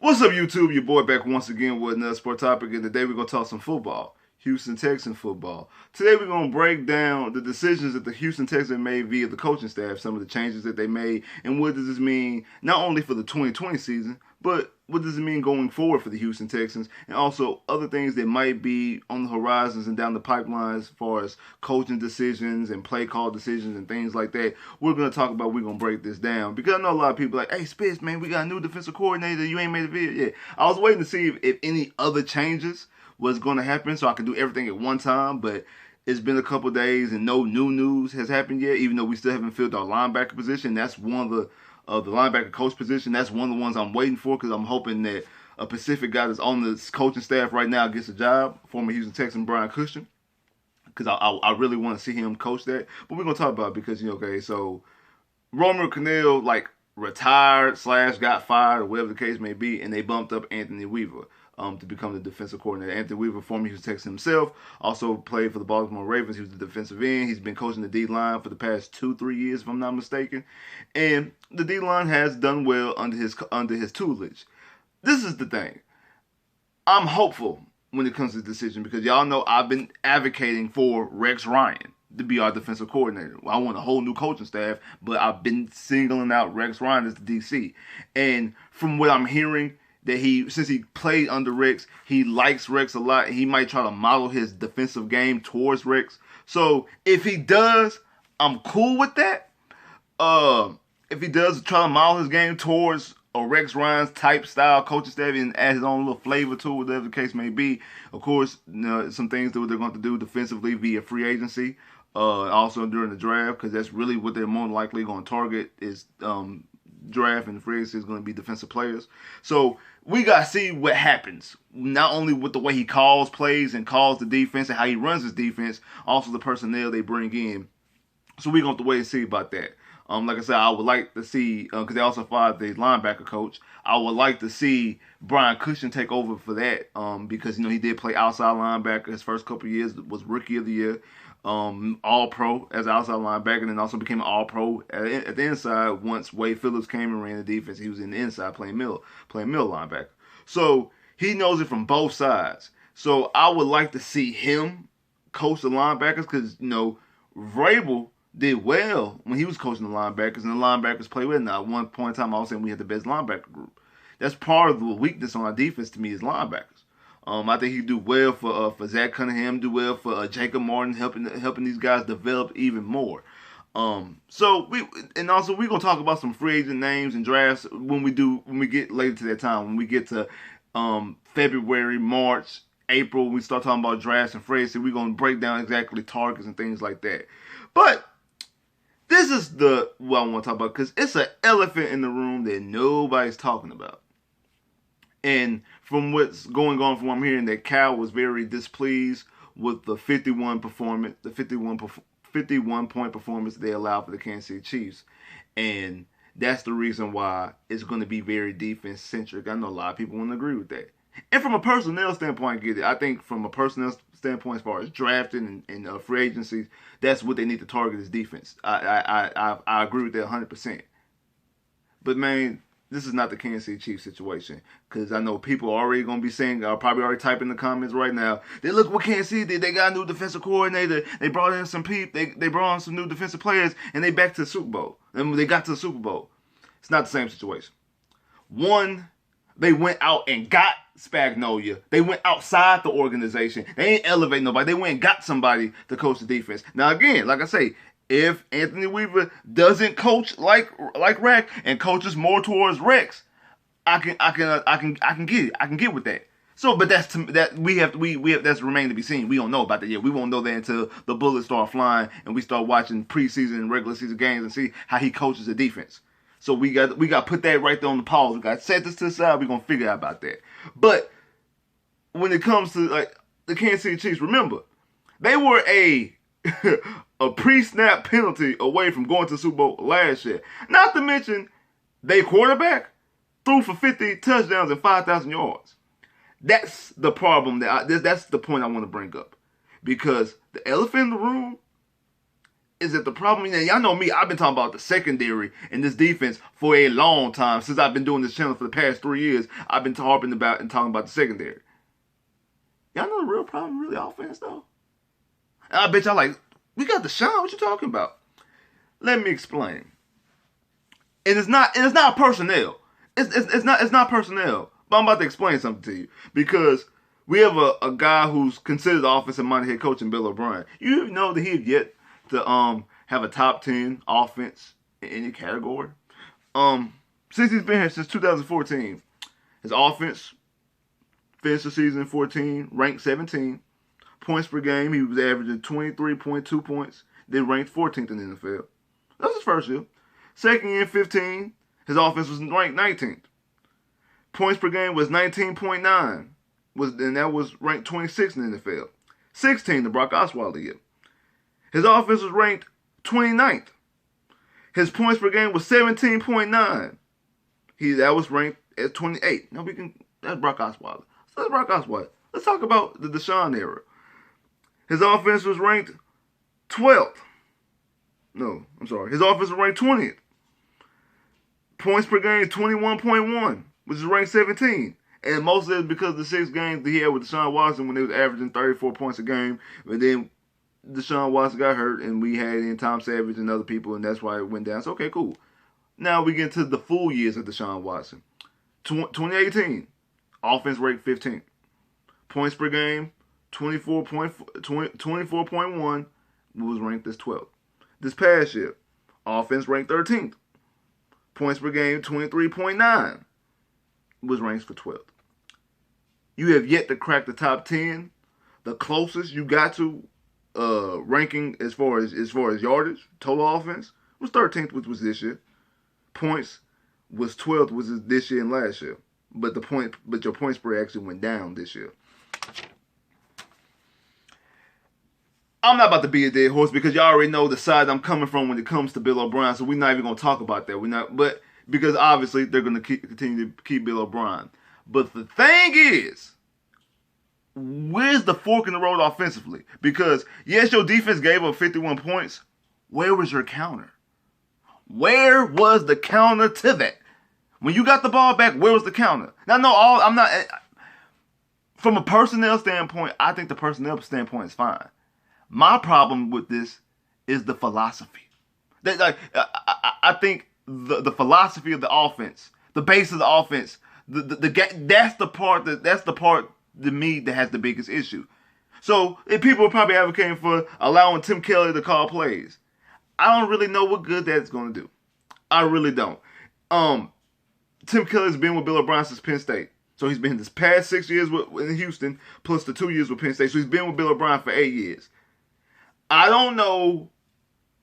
What's up, YouTube? Your boy back once again with another sport topic, and today we're going to talk some football. Houston Texans football. Today we're going to break down the decisions that the Houston Texans made via the coaching staff, some of the changes that they made, and what does this mean not only for the 2020 season, but what does it mean going forward for the Houston Texans, and also other things that might be on the horizons and down the pipelines as far as coaching decisions and play call decisions and things like that. We're going to talk about, we're going to break this down, because I know a lot of people are like, hey, Spitz, man, we got a new defensive coordinator, you ain't made a video yet. I was waiting to see if any other changes was going to happen so I could do everything at one time, but it's been a couple days and no new news has happened yet, even though we still haven't filled our linebacker position. That's one of the linebacker coach position. That's one of the ones I'm waiting for, because I'm hoping that a Pacific guy that's on the coaching staff right now gets a job, former Houston Texan Brian Cushing, because I really want to see him coach that. But we're going to talk about it because, okay, so Romeo Cannell, retired / got fired, or whatever the case may be, and they bumped up Anthony Weaver to become the defensive coordinator. Anthony Weaver, former Houston Texan himself, also played for the Baltimore Ravens. He was the defensive end. He's been coaching the D-line for the past 2-3 years, if I'm not mistaken. And the D-line has done well under his tutelage. This is the thing. I'm hopeful when it comes to the decision, because y'all know I've been advocating for Rex Ryan to be our defensive coordinator. I want a whole new coaching staff, but I've been singling out Rex Ryan as the DC. And from what I'm hearing, that since he played under Rex, he likes Rex a lot. He might try to model his defensive game towards Rex. So if he does, I'm cool with that. If he does try to model his game towards a Rex Ryan's type style coaching staff and add his own little flavor to it, whatever the case may be. Of course, some things that they're going to do defensively via free agency, also during the draft, because that's really what they're more likely going to target is draft, and the free agency is going to be defensive players. So we got to see what happens, not only with the way he calls plays and calls the defense and how he runs his defense, also the personnel they bring in. So we're going to have to wait and see about that. Like I said, I would like to see, because they also fired the linebacker coach, I would like to see Brian Cushing take over for that, because, he did play outside linebacker his first couple of years, was Rookie of the Year, All-Pro as an outside linebacker, and then also became an All-Pro at the inside once Wade Phillips came and ran the defense. He was in the inside playing middle linebacker. So he knows it from both sides. So I would like to see him coach the linebackers, because, Vrabel did well when he was coaching the linebackers, and the linebackers play well. Now, at one point in time, I was saying we had the best linebacker group. That's part of the weakness on our defense to me is linebackers. I think he do well for Zach Cunningham, do well for Jacob Martin, helping these guys develop even more. So we're gonna talk about some free agent names and drafts when we get later to that time, when we get to February, March, April, when we start talking about drafts and free agency. We're gonna break down exactly targets and things like that. But this is what I want to talk about, because it's an elephant in the room that nobody's talking about. And from what's going on, from what I'm hearing, that Cal was very displeased with the 51 point performance they allowed for the Kansas City Chiefs. And that's the reason why it's going to be very defense centric. I know a lot of people wouldn't agree with that. And from a personnel standpoint, I get it. I think from a personnel standpoint, as far as drafting and free agencies, that's what they need to target is defense. I agree with that 100%. But man, this is not the Kansas City Chiefs situation, because I know people are already going to be saying, probably already typing in the comments right now, they look what Kansas City did. They got a new defensive coordinator. They brought in some people. They brought in some new defensive players, and they back to the Super Bowl. And they got to the Super Bowl. It's not the same situation. One, they went out and got Spagnolia. They went outside the organization. They ain't elevate nobody. They went and got somebody to coach the defense. Now again, like I say, if Anthony Weaver doesn't coach like Rex and coaches more towards Rex, I can get it. I can get with that. So, but that's remain to be seen. We don't know about that yet. We won't know that until the bullets start flying and we start watching preseason and regular season games and see how he coaches the defense. So we got to put that right there on the pause. We got to set this to the side. We're gonna figure out about that. But when it comes to the Kansas City Chiefs, remember they were a pre-snap penalty away from going to the Super Bowl last year. Not to mention, their quarterback threw for 50 touchdowns and 5,000 yards. That's the problem. That's the point I want to bring up. Because the elephant in the room is that the problem? And y'all know me, I've been talking about the secondary and this defense for a long time. Since I've been doing this channel for the past 3 years, I've been harping about and talking about the secondary. Y'all know the real problem really offense though? And I bet y'all like, we got Deshaun, what you talking about? Let me explain. It's not personnel. It's not personnel. But I'm about to explain something to you. Because we have a guy who's considered the offensive-minded head coach in Bill O'Brien. You know that he's yet to have a top 10 offense in any category. Since he's been here since 2014, his offense finished the season 14, ranked 17. Points per game, he was averaging 23.2 points, then ranked 14th in the NFL. That was his first year. Second year, 15, his offense was ranked 19th. Points per game was 19.9, and that was ranked 26th in the NFL. 16, the Brock Osweiler year. His offense was ranked 29th. His points per game was 17.9. That was ranked at 28. Now that's Brock Osweiler. So that's Brock Osweiler. Let's talk about the Deshaun era. His offense was ranked 12th. No, I'm sorry. His offense was ranked 20th. Points per game, 21.1, which is ranked 17. And most of it is because of the 6 games that he had with Deshaun Watson when they was averaging 34 points a game. But then Deshaun Watson got hurt, and we had in Tom Savage and other people, and that's why it went down. So, okay, cool. Now we get into the full years of Deshaun Watson. 2018, offense ranked 15th. Points per game, 24.1, was ranked as 12th. This past year, offense ranked 13th. Points per game, 23.9, was ranked for 12th. You have yet to crack the top 10. The closest you got to ranking as far as yardage, total offense, was 13th, which was this year. Points was 12th, which is this year and last year. But your points per actually went down this year. I'm not about to be a dead horse because y'all already know the side I'm coming from when it comes to Bill O'Brien, so we're not even gonna talk about that. But because obviously they're gonna continue to keep Bill O'Brien. But the thing is, where's the fork in the road offensively? Because yes, your defense gave up 51 points. Where was your counter? Where was the counter to that? When you got the ball back, where was the counter? Now, no, I'm not. From a personnel standpoint, I think the personnel standpoint is fine. My problem with this is the philosophy. I think the philosophy of the offense, the base of the offense, that's the part to me that has the biggest issue. So if people are probably advocating for allowing Tim Kelly to call plays, I don't really know what good that's going to do. I really don't. Tim Kelly's been with Bill O'Brien since Penn State. So he's been this past 6 years in Houston, plus the 2 years with Penn State. So he's been with Bill O'Brien for 8 years. I don't know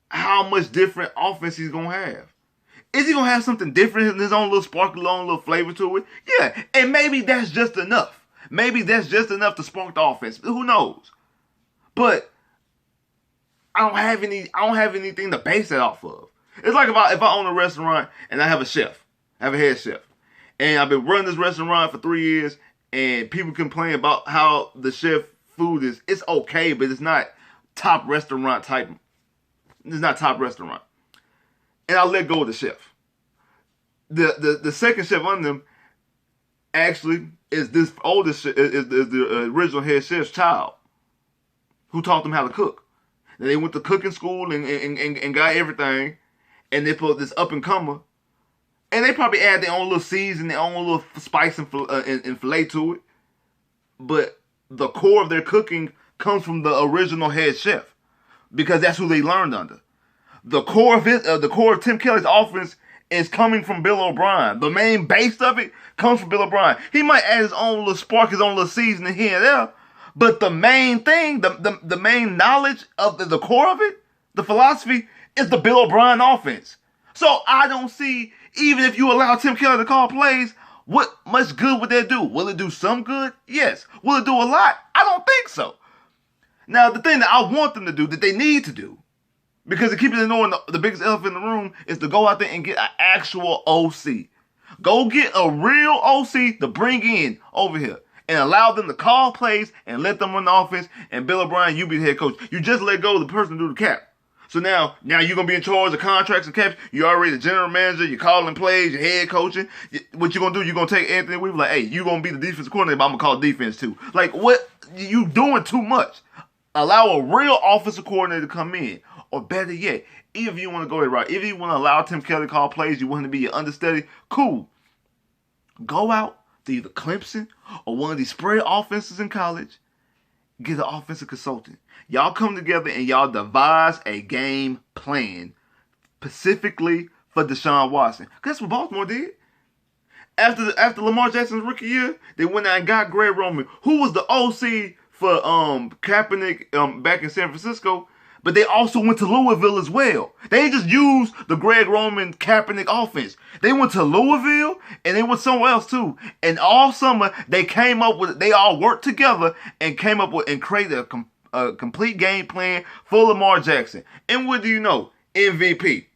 how much different offense he's going to have. Is he going to have something different, his own little sparkly, own little flavor to it? Yeah, and maybe that's just enough. Maybe that's just enough to spark the offense. Who knows? But I don't have anything to base that off of. It's like if I own a restaurant and I have a chef. I have a head chef. And I've been running this restaurant for 3 years, and people complain about how the chef food is. It's okay, but it's not top restaurant type. It's not top restaurant. And I let go of the chef. The second chef under them actually is this oldest is the original head chef's child, who taught them how to cook. And they went to cooking school and got everything, and they put this up and comer. And they probably add their own little season, their own little spice and filet to it. But the core of their cooking comes from the original head chef, because that's who they learned under. The core of Tim Kelly's offense is coming from Bill O'Brien. The main base of it comes from Bill O'Brien. He might add his own little spark, his own little seasoning here and there, but the main thing, the main knowledge of the core of it, the philosophy, is the Bill O'Brien offense. So I don't see, even if you allow Tim Kelly to call plays, what much good would that do? Will it do some good? Yes. Will it do a lot? I don't think so. Now, the thing that I want them to do, that they need to do, because to keep it ignoring the biggest elephant in the room, is to go out there and get an actual OC. Go get a real OC to bring in over here and allow them to call plays and let them run the offense. And Bill O'Brien, you be the head coach. You just let go of the person to do the cap. So now you're gonna be in charge of contracts and caps. You're already the general manager. You're calling plays. You're head coaching. What you gonna do? You're gonna take Anthony Weaver like, hey, you gonna be the defensive coordinator, but I'm gonna call defense too. Like, what? You doing too much. Allow a real offensive coordinator to come in, or better yet, if you want to go that route, if you want to allow Tim Kelly to call plays, you want him to be your understudy. Cool. Go out to either Clemson or one of these spread offenses in college. Get an offensive consultant. Y'all come together and y'all devise a game plan specifically for Deshaun Watson. That's what Baltimore did. After Lamar Jackson's rookie year, they went out and got Greg Roman, who was the OC for Kaepernick back in San Francisco. But they also went to Louisville as well. They didn't just use the Greg Roman Kaepernick offense. They went to Louisville and they went somewhere else too. And all summer they all worked together and came up with and created a complete game plan for Lamar Jackson. And what do you know? MVP.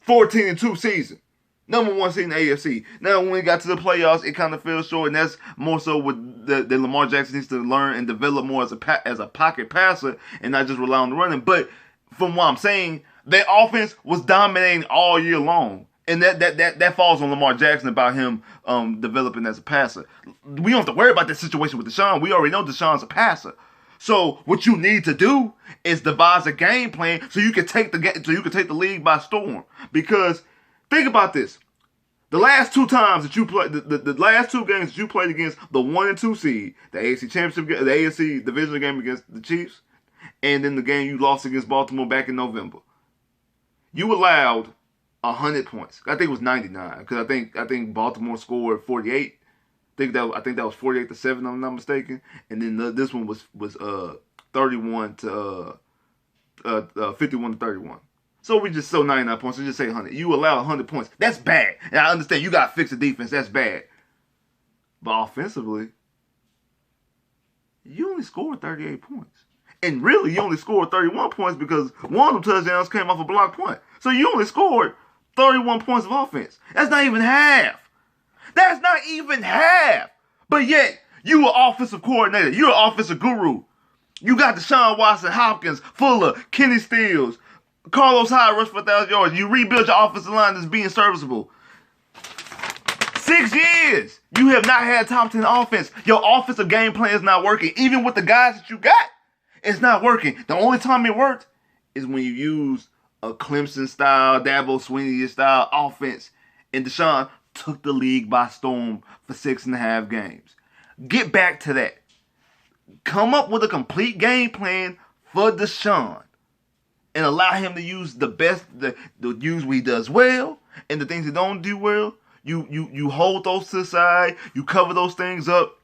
14-2 season. Number 1 seed in the AFC. Now, when we got to the playoffs, it kind of fell short, and that's more so with the Lamar Jackson needs to learn and develop more as a pocket passer and not just rely on the running. But from what I'm saying, their offense was dominating all year long, and that falls on Lamar Jackson about him developing as a passer. We don't have to worry about that situation with Deshaun. We already know Deshaun's a passer. So what you need to do is devise a game plan so you can take the league by storm. Because think about this. The last 2 times that you played, the last 2 games that you played against the 1 and 2 seed, the AFC Championship, the AFC Divisional game against the Chiefs, and then the game you lost against Baltimore back in November, you allowed 100 points. I think it was 99 because I think Baltimore scored 48. I think that was 48-7. If I'm not mistaken. And then this one was 31 to 51 to 31. So we just sold 99 points. So just say 100. You allow 100 points. That's bad. And I understand you got to fix the defense. That's bad. But offensively, you only scored 38 points. And really, you only scored 31 points because one of them touchdowns came off a block punt. So you only scored 31 points of offense. That's not even half. That's not even half. But yet, you an offensive coordinator. You're an offensive guru. You got Deshaun Watson, Hopkins, Fuller, Kenny Stills, Carlos Hyde rush for 1,000 yards. You rebuild your offensive line that's being serviceable. 6 years, you have not had top 10 offense. Your offensive game plan is not working. Even with the guys that you got, it's not working. The only time it worked is when you use a Clemson-style, Dabo Swinney-style offense. And Deshaun took the league by storm for 6.5 games. Get back to that. Come up with a complete game plan for Deshaun. And allow him to use the best, use what he does well, and the things he don't do well. You hold those to the side. You cover those things up.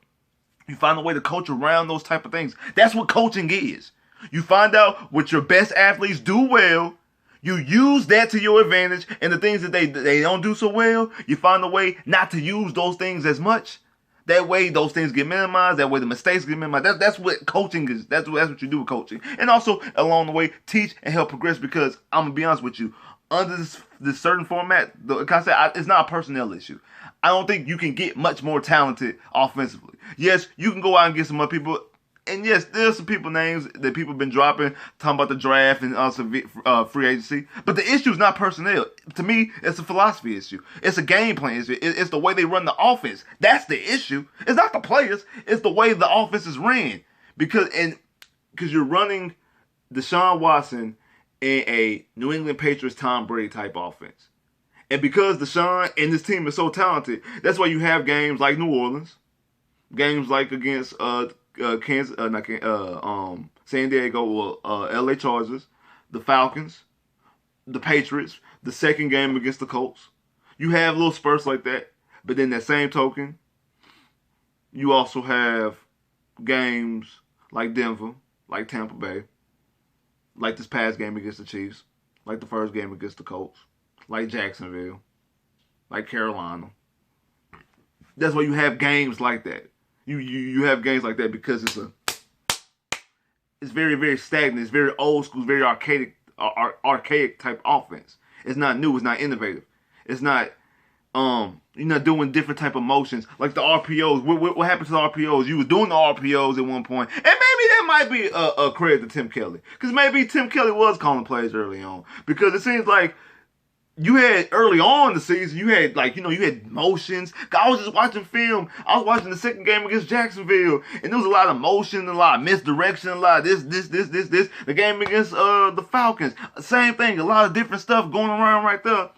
You find a way to coach around those type of things. That's what coaching is. You find out what your best athletes do well. You use that to your advantage, and the things that they don't do so well, you find a way not to use those things as much. That way, those things get minimized. That way, the mistakes get minimized. That's what coaching is. That's what you do with coaching. And also, along the way, teach and help progress. Because I'm gonna be honest with you, under this certain format, like I said, it's not a personnel issue. I don't think you can get much more talented offensively. Yes, you can go out and get some other people. And yes, there's some people names that people have been dropping, talking about the draft and also free agency. But the issue is not personnel. To me, it's a philosophy issue. It's a game plan issue. It's the way they run the offense. That's the issue. It's not the players. It's the way the offense is ran. Because you're running Deshaun Watson in a New England Patriots Tom Brady type offense. And because Deshaun and this team is so talented, that's why you have games like New Orleans, games like against San Diego or LA Chargers, the Falcons, the Patriots, the second game against the Colts. You have little spurts like that, but then that same token, you also have games like Denver, like Tampa Bay, like this past game against the Chiefs, like the first game against the Colts, like Jacksonville, like Carolina. That's why you have games like that. You have games like that because it's very, very stagnant. It's very old school. It's very archaic type offense. It's not new. It's not innovative. It's not You're not doing different type of motions like the RPOs. What happened to the RPOs? You was doing the RPOs at one point, and maybe that might be a credit to Tim Kelly, because maybe Tim Kelly was calling plays early on, because it seems like you had early on in the season, you had you had motions. I was just watching film. I was watching the second game against Jacksonville, and there was a lot of motion, a lot of misdirection, a lot of this. The game against the Falcons, same thing, a lot of different stuff going around right there.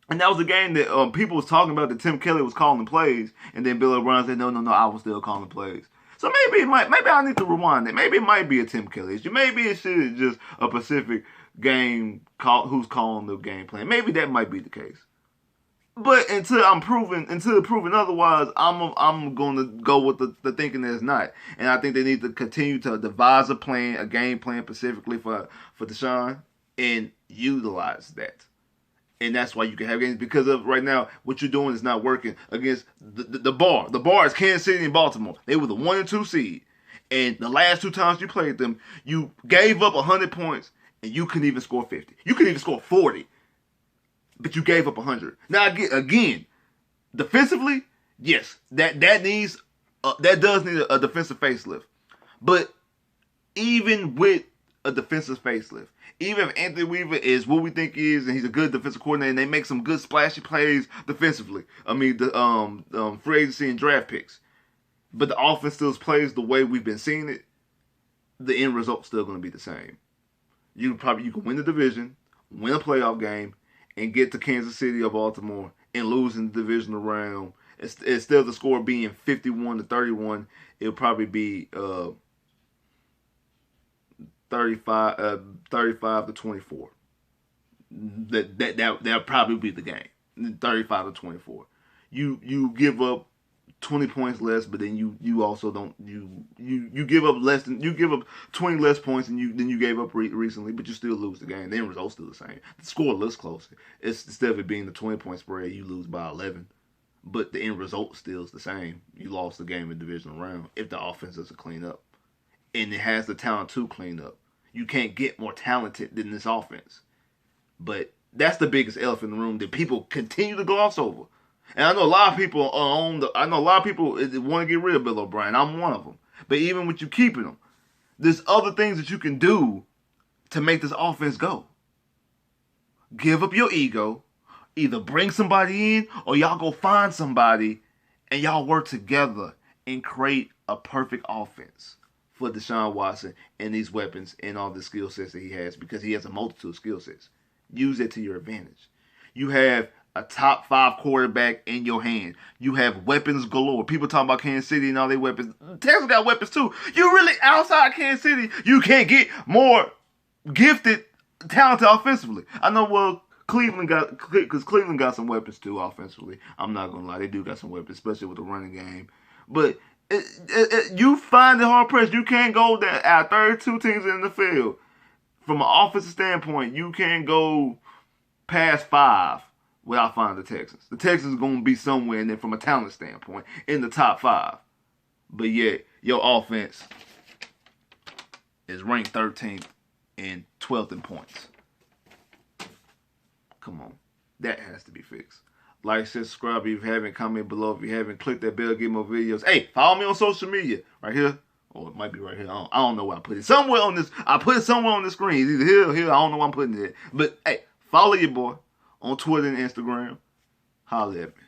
And that was a game that people was talking about that Tim Kelly was calling plays, and then Bill O'Brien said, no, I was still calling plays. So maybe I need to rewind that. Maybe it might be a Tim Kelly issue. Maybe it should just a Pacific game who's calling the game plan. Maybe that might be the case. But until proven otherwise, I'm going to go with the thinking that it's not. And I think they need to continue to devise a game plan specifically for Deshaun, and utilize that. And that's why you can have games, because of right now what you're doing is not working against the bar. The bar is Kansas City and Baltimore. They were the 1 and 2 seed, and the last 2 times you played them, you gave up 100 points, and you couldn't even score 50. You couldn't even score 40, but you gave up 100. Now again, defensively, yes, that does need a defensive facelift. But even with a defensive facelift, even if Anthony Weaver is what we think he is, and he's a good defensive coordinator, and they make some good splashy plays defensively, I mean, the free agency and draft picks, but the offense still plays the way we've been seeing it, the end result's still going to be the same. You can win the division, win a playoff game, and get to Kansas City or Baltimore and lose in the divisional round. Instead of the score being 51-31, it'll probably be 35-24. That'll probably be the game. 35-24. You give up 20 points less, but then you also don't you give up 20 less points than you gave up recently, but you still lose the game. The end result's still the same. The score looks closer. It's instead of it being the 20-point spread, you lose by 11. But the end result still is the same. You lost the game in the divisional round if the offense doesn't clean up. And it has the talent to clean up. You can't get more talented than this offense. But that's the biggest elephant in the room that people continue to gloss over. And I know a lot of people want to get rid of Bill O'Brien. I'm one of them. But even with you keeping him, there's other things that you can do to make this offense go. Give up your ego. Either bring somebody in, or y'all go find somebody and y'all work together and create a perfect offense for Deshaun Watson and these weapons and all the skill sets that he has, because he has a multitude of skill sets. Use it to your advantage. You have a top 5 quarterback in your hand. You have weapons galore. People talking about Kansas City and all their weapons. Texas got weapons too. You really, outside Kansas City, you can't get more gifted, talented offensively. I know, well, Cleveland got some weapons too offensively. I'm not gonna lie, they do got some weapons, especially with the running game. But you find it hard pressed. You can't go there out 32 teams in the field. From an offensive standpoint, you can't go past 5 without finding the Texans. The Texans are gonna be somewhere in there from a talent standpoint in the top 5. But yet your offense is ranked 13th and 12th in points. Come on. That has to be fixed. Like, subscribe if you haven't, comment below if you haven't, click that bell, get more videos. Hey, follow me on social media. Right here. Or it might be right here. I don't know where I put it. Somewhere on this. I put it somewhere on the screen. Either here or here. I don't know where I'm putting it. But, hey, follow your boy on Twitter and Instagram. Holla at me.